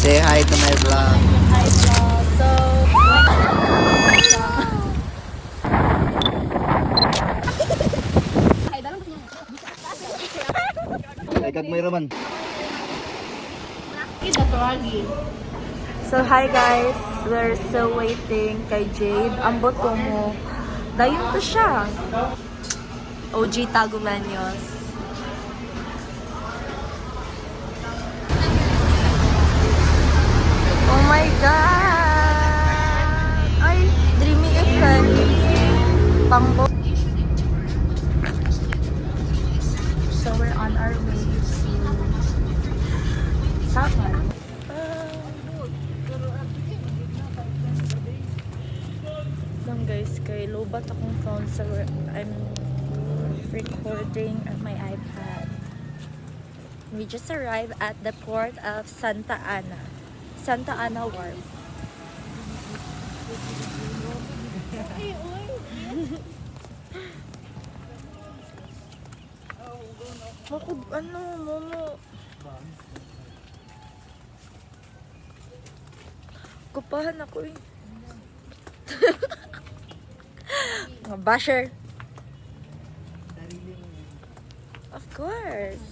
Say hi to my vlog. Hi vlog. So, Ay, kag may raman. so hi guys. We're still waiting kay Jade. Ambot ko mo. Dayon to siya. OG Tagumeños. Oh my God! Ay, dreamy effect. Pangbo. So we're on our way to Sapan. Lang guys, kay lobat akong phone so I'm recording on my iPad. We just arrived at the port of Santa Ana. Santa Ana Wharf. Ako, ano, momo. Kupahan ako eh. Mga basher. Of course.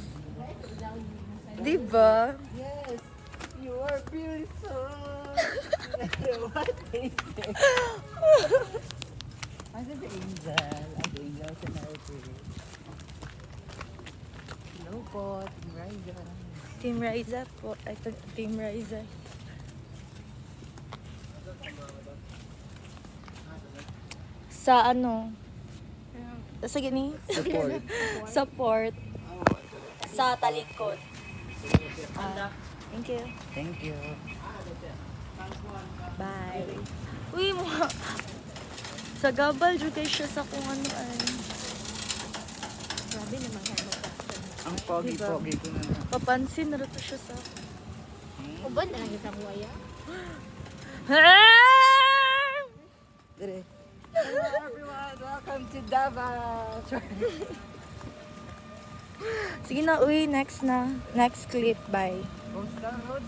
Diba? Yes, you are beautiful. What they say? Ano the angel? Ang angel sa Mercury. Hello po, Team Riza. Team Riza po. Ito, Team Riza. Sa ano? Sa gini? Support. Support. Sa talikod. Thank you. Thank you. Bye. Uy, mga... Sa gabal, juga siya sa kung ano ay. Grabe naman kayo magpapin. Ang pogi-pogi ko na. Papansin na rin to siya sa... Uban na lang kita buhaya. Dire. Hello everyone, welcome to Davao. Sige na, uy, next na. Next clip, bye.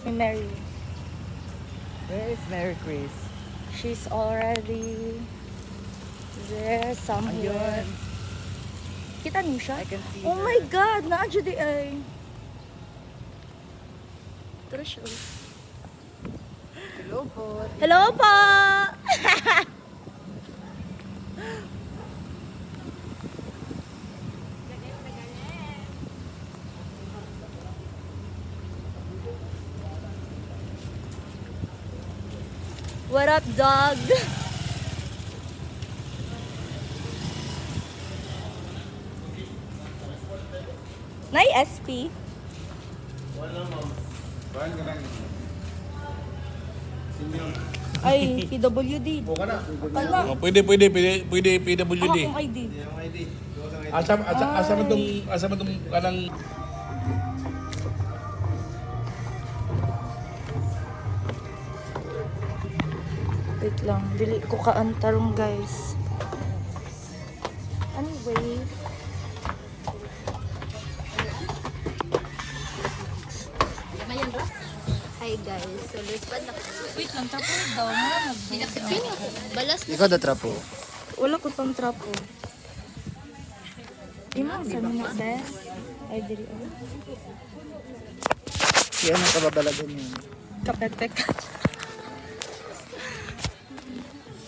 Si Mary. Where is Mary Chris? She's already there somewhere. Ayun. Kita niyo siya? I can see Oh her. my God! Naadyo di ay. Tara siya. uy. Hello po. Hello po! What up, dog? Nay SP. Ay, PWD. Kala. Oh, pwede PWD. Akong ID. Asa man tong kanang Wait lang, dili ko kaantarong guys. Anyway. Hi guys, so luspad na. Wait lang, tapo daw. Mara Sino? Balas na. Ikaw da trapo. Wala ko pang trapo. Imang sa mga best. Ay, dili. Si ano kababalagan yun? Kapepek.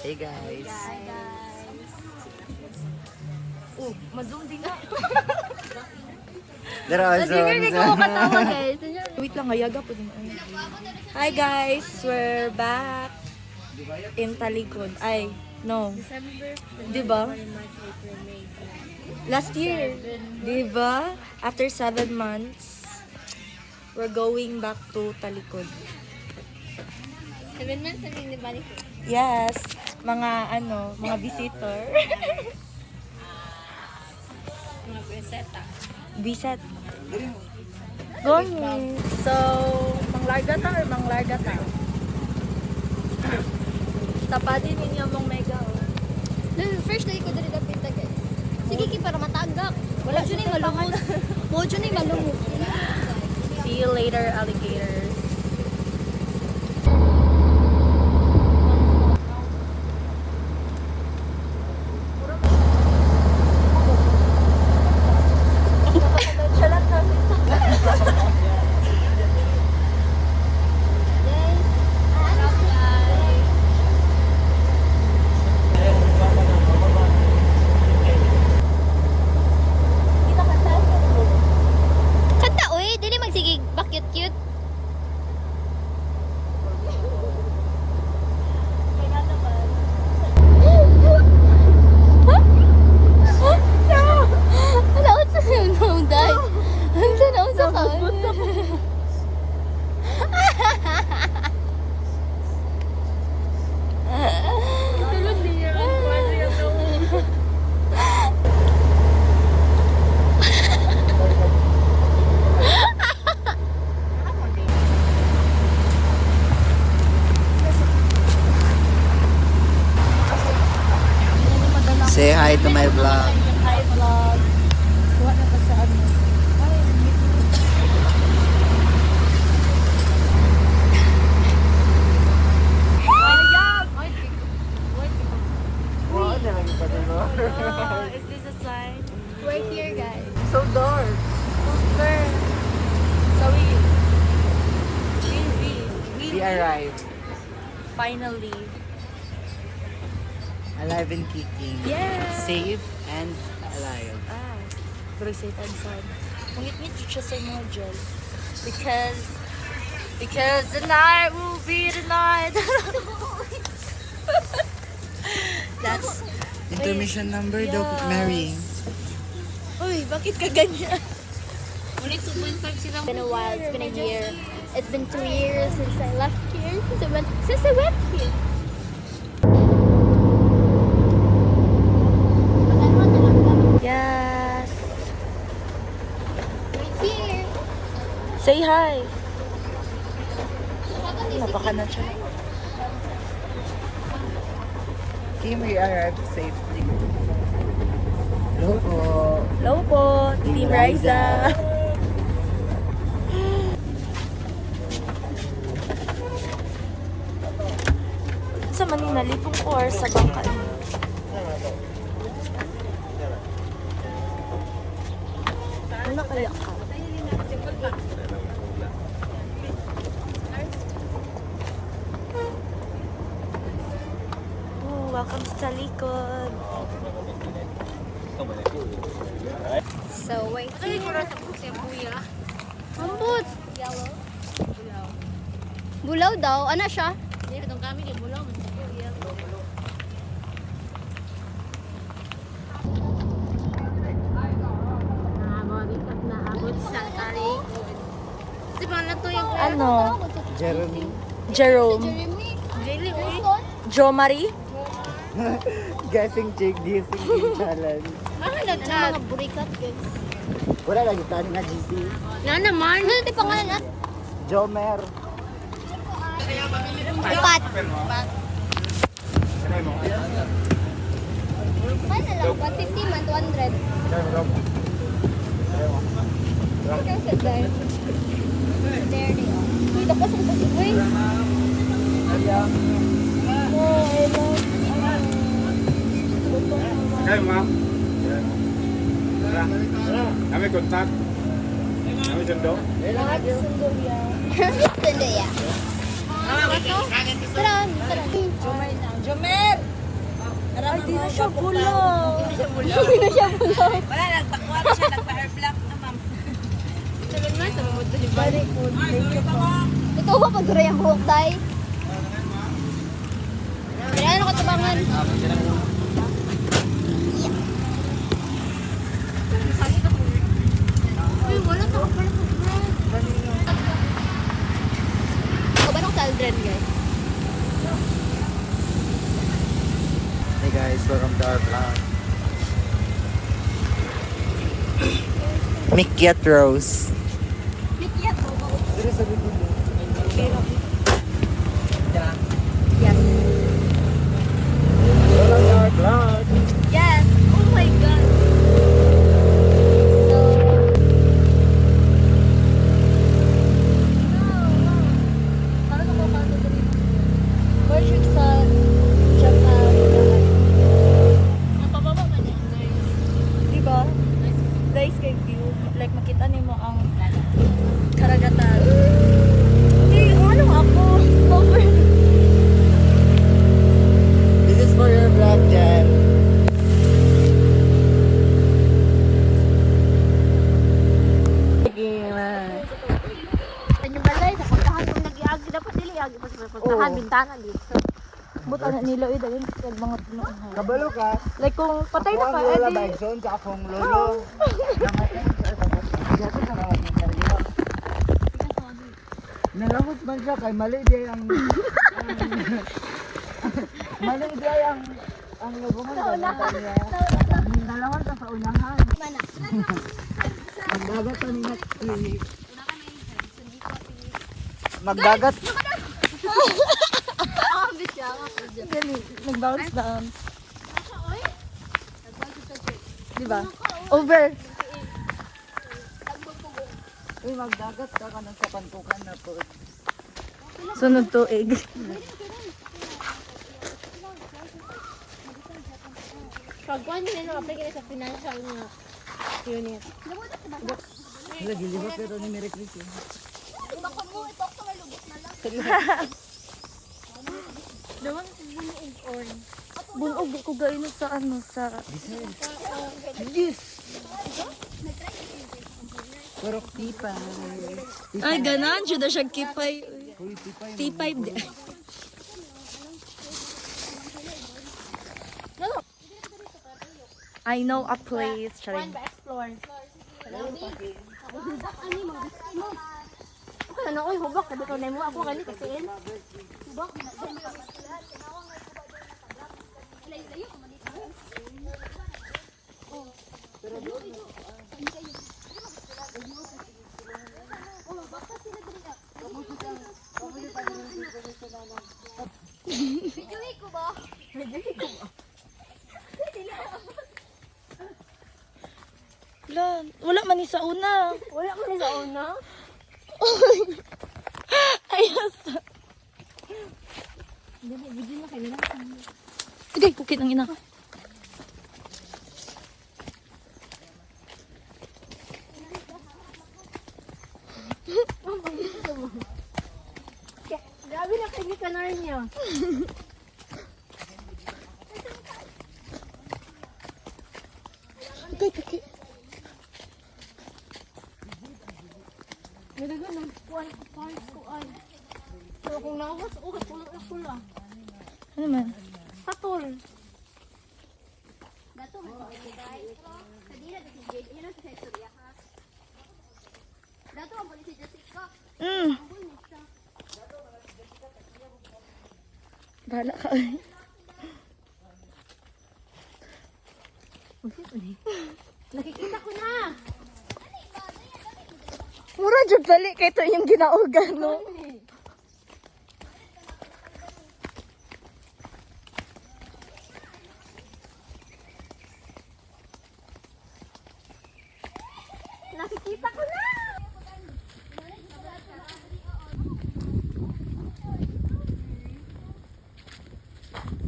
Hey guys. Oh, mazoom din na. There are Hindi ko makatawa guys. Wait lang, ayaga po din. Hi guys, we're back in Talikod. Ay, no. Diba? Last year. Diba? After 7 months, we're going back to Talikod. 7 months na rin balik ko. Yes, mga visitor. Mga preseta. Visit. Goni. So, manglarga ta or manglarga ta? Tapadin ninyo mong mega. First day ko dali dapita guys. Sige ki para matagak. Wala dyan yung malumos. Mo dyan yung malumos. See you later, alligators. Say hi to my vlog. Hi vlog. Kuha na pa sa ano. Ay, is this a sign? We're here, guys. So dark. Super. So We arrived. finally. Alive and kicking. Yes. Safe and alive. Ah, very safe and sound. Ngit-ngit siya sa mga gel. Because the night will be the night. That's Intermission number daw, Yes. Mary. Uy, bakit ka ganyan? It's been a while. It's been a year. It's been 2 years since I left here. Since I went here. Yes. We're here. Say hi. Napaka na siya. Kim, we arrived safely. Hello po. Hello po, Team Riza. Sa Manila, lipong ko or sa bangka niyo? Ano kaya ka? Oh, welcome to Talikod. So, wait. Ambot. Yellow. Bulaw daw. Ano siya? Ano? Jeremy. Jerome. Jeremy. Jo Marie? Guessing chick, guessing game challenge. Ano mga burikat, guys? Wala lagi tani nga GC. Na naman. Ano yung pangalan at? Jomer. Pat. Ano lang? 150 man, 200. Ikaw sa there. There they are. Uy, dapat sa kasi. Uy. Oh, I love Kayo, ma'am. Kami kontak. Kami sundo. Sundo ya. Tara, tara. Jomer! Ay, di na siya bulo. Hindi na siya bulong. Wala, nagpakuha siya, nagpa-hair block na, ma'am. Very good. Thank you po. Ito ba pag yung buhok, day? Kaya ano katabangan? Uy, wala ka pala sa bread. Ako ba nung saldren, guys? Hey guys, welcome to our vlog. Mikyat Rose. Mikiyat mo ba? Yes. Welcome to our vlog. Yes! Oh my God! So, Worship sa Japan. napababa man yan, guys. Diba? Guys, kay view. Like, makita niyo mo ang karagatan. Hindi, ano ako? Over. This is for your vlog, Jen. Sa balay, sa puntahan kung nag-iagi, dapat niliagi pa sa puntahan, Oo. bintana dito. Buta na nila, eh, dahil sa mga tunoan. Kabalo ka. Like, kung patay na Ako ka, ang Lola edi... Bagson sa akong lolo. Dito sa mga sarili. Nalawag man siya kay mali di ang mali di ang lubungan sa kanya. Nalawag ka sa unahan. Mana? Magdagat pa ni clinic. Magdagat. Ah, bitya ako. Nag-bounce. Di ba? Over. Uy, magdagat ka ka sa pantukan na po. Sunod tuig. Pagkuhan din na apply sa financial nga unit. Sila, gilibot pero ni Mary Chris. Baka mo ito sa lubot na lang. Daman bunog di ko gayon sa ano sa Yes! Pero tipa. ay ganan jud siya kipay. Uy, tipa. T5 di. I know a place. Charing. Explore. Ano oy hubak kada to nemo ako kani kasi hubak Wala man ni sa una. wala ko ni sa una. Ayos. Dili video na kanila. Tigay pukit ang ina. Grabe na kay kanar niya. Tigay pukit. Nalaga ng kuan ko ay. Pero kung nawas o pula na pula. Ano man? Katol. Dato mo sa guys. Kadira dito si Jade, yun ang sa istorya ha. Dato ang pulis si Jessica. Bahala ka. Nakikita ko na. Mura jud bali kay to yung ginaugan no. Nakikita ko na.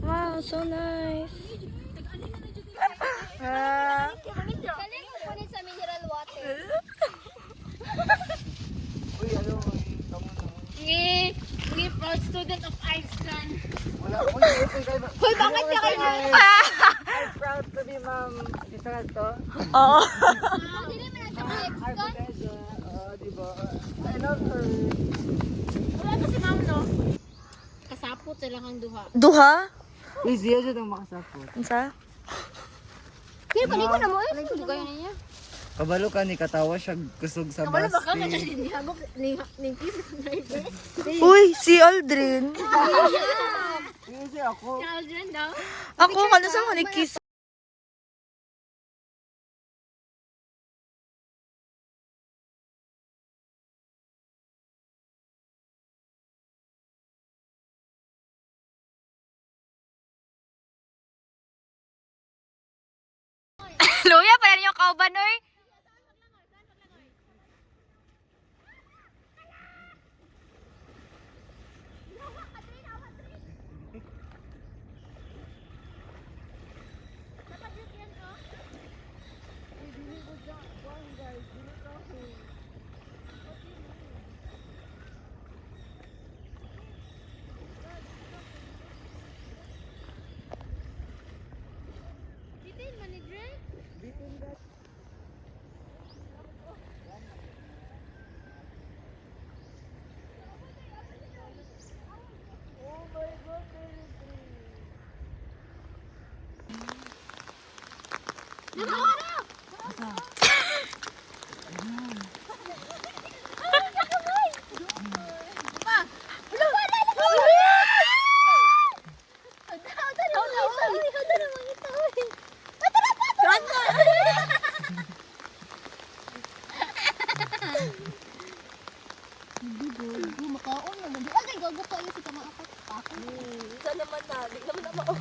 Wow, so nice. Kaling kunin sa mineral water. Uy, ano, kamu na. Ngi proud student of Iceland. Wala, uy, kayo. Hoy, bakit ka kayo? I'm proud to be ma'am. Isa na to. Oo. Dili man sa Hi, Mexico. Bodega. Diba? I love her. Wala to si Ma'am no. Kasapot sila kang duha. Duha? Uy, siya siya nang makasapot. Unsa? Kaya paliko na mo eh. Hindi kayo na niya. Kabalo ka ni katawa siya kusog sa Wala ba ka basti. ni hagok ni kiss driver. Uy, si Aldrin. Kasi ako. Children daw. Ako kano sa ni kiss. Luya pa rin yung kauban oy. Makaon na. Ay, gago kayo si tama ako. Sana naman na, di naman na mao.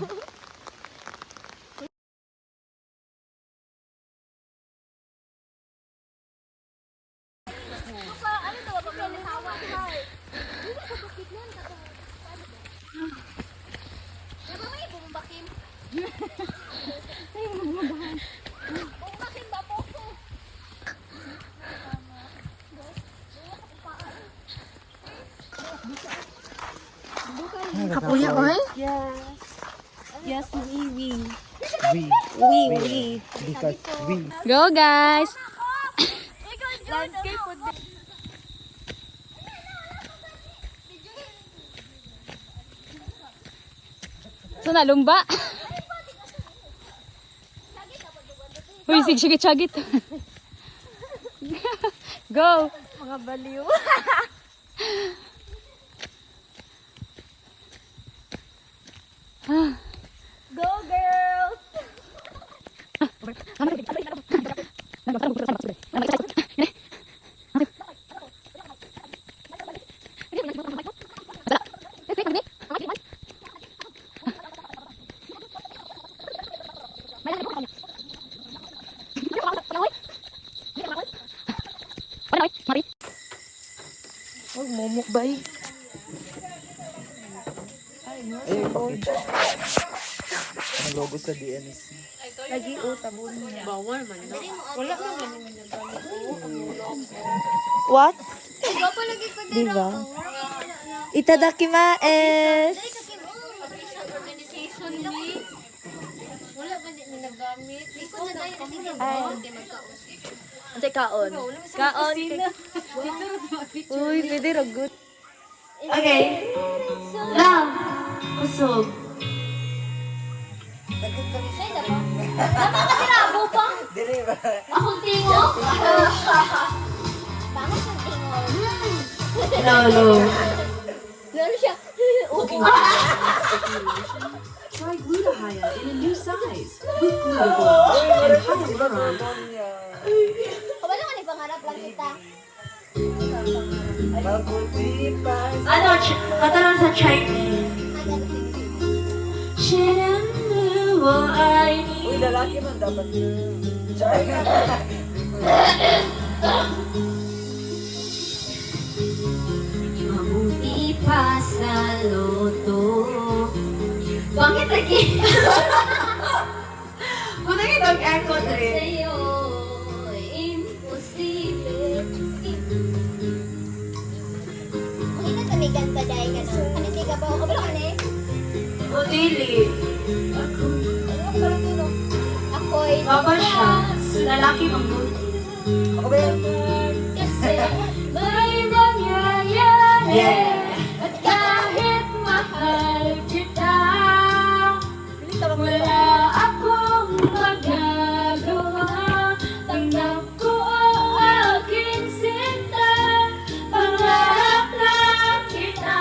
Kapuya, oy? Yes. Yes, we. We. Because we. Go, guys! Landscape would be. So, nalumba. Uy, sige, Go! Mga baliw. Go, girls! Huwag mumukbay. Ang logo sa DNC. Lagi utabon niya. What? Ikaw pa lagi ko din Diba? Itadakimaes! organization ni. Wala ba din nagagamit? Ikaw na dahil kasi magkausap. Ante kaon. Kaon. Uy, pwede ragot. Okay. Lang. Kusog. Say na ba? Tama ka tirabo pa? Dire ba? Akong tingo? Bangot ng tingo. Lolo. Lalo siya. Try Glutathione in a new size with Glutagold and Hyaluron. Kabalo ka ni pangarap lang kita. Mabuti pa. Ano? Katanong sa Chinese. Uy, lalaki man dapat. Mabuti pa sa loto. Bakit lagi? Kung naging echo rin. Sa'yo, imposible. Kung ina tamigan ba dahil ka so, ano di ka ba? Kabalo ka ni? O dili. Ako'y Baba siya. Lalaki mabuti. Ako ba yan? kasi may nangyayari. Yeah. At kahit mahal kita, wala akong magagawa. Tanggap ko ang aking sinta, pangarap lang kita.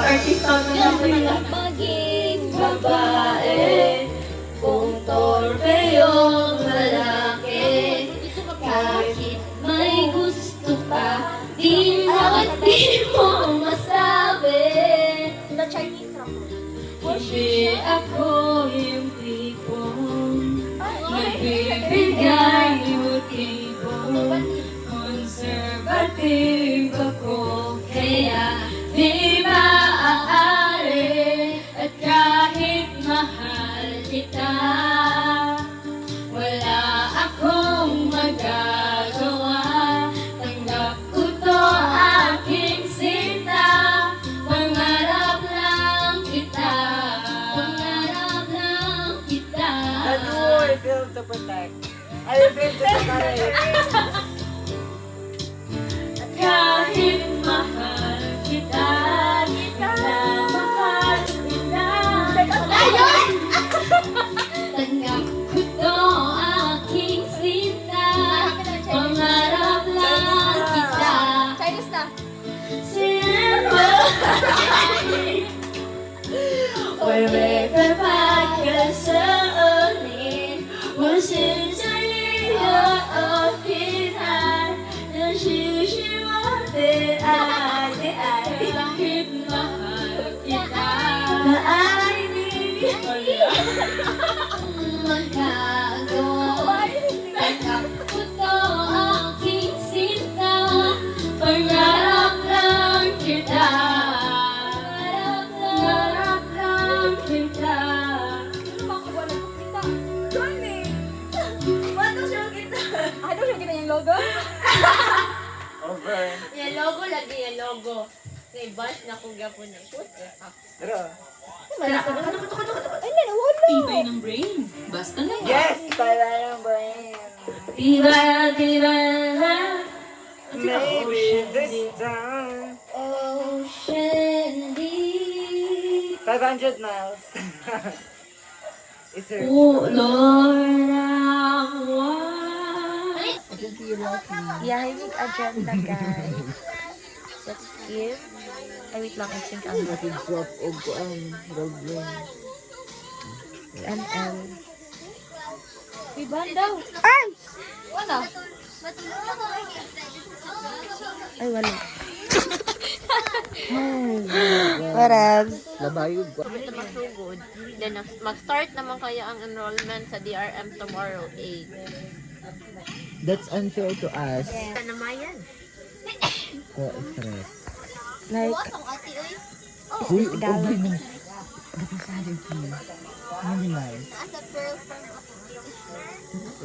Artista na Maging babae, kung torpe yung lalaki, kahit may gusto pa, di mo masabi. The Chinese Hindi ako yung tipong nagbibigay motibo. Conservative ako, kaya di maaari. At kahit mahal kita, wala akong magagawa. Tanggap ko to aking sinta, pangarap lang kita. Pangarap lang kita. I feel to protect. I feel to separate. Kahit mahal kita, wala mahal kita. Ayun! Tanggap ko to aking sinta, pangarap lang kita. Chinese na. Simple. 会被分发个生命，我是这一个平台，这是我的爱的爱，kahit mahal kita, na你magagawa. Tanggap ko to aking sinta, pangarap lang kita. Pangarap lang kita. logo? Over. Yung logo lagi, yung logo. May bus na kung gapon na. Pero, Tibay ng brain. Basta na. yes! Tala ng brain. Diba? Maybe this time. Ocean deep. 500 miles. Is there... Oh, Lord, I want. I can see you lucky. Yeah, I make agenda, guys. Let's skip. Ay, wait lang. I think I'm Message swap o road lane. ML. Iban daw. Ay! Wala. Ay, wala. Whatevs. Labayog ko. Ito masugod. Then, mag-start naman kaya ang enrollment sa DRM tomorrow, 8. That's unfair to us. Sa namayan. Co-stress. Like, Uy, galon. Really nice.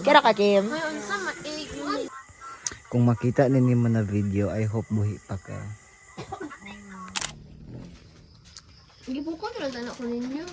Kira ka, Kim? Ngayon, sa ma-8. Kung makita ninyo mo na video, I hope buhi pa ka. Hindi po ko na ko ninyo.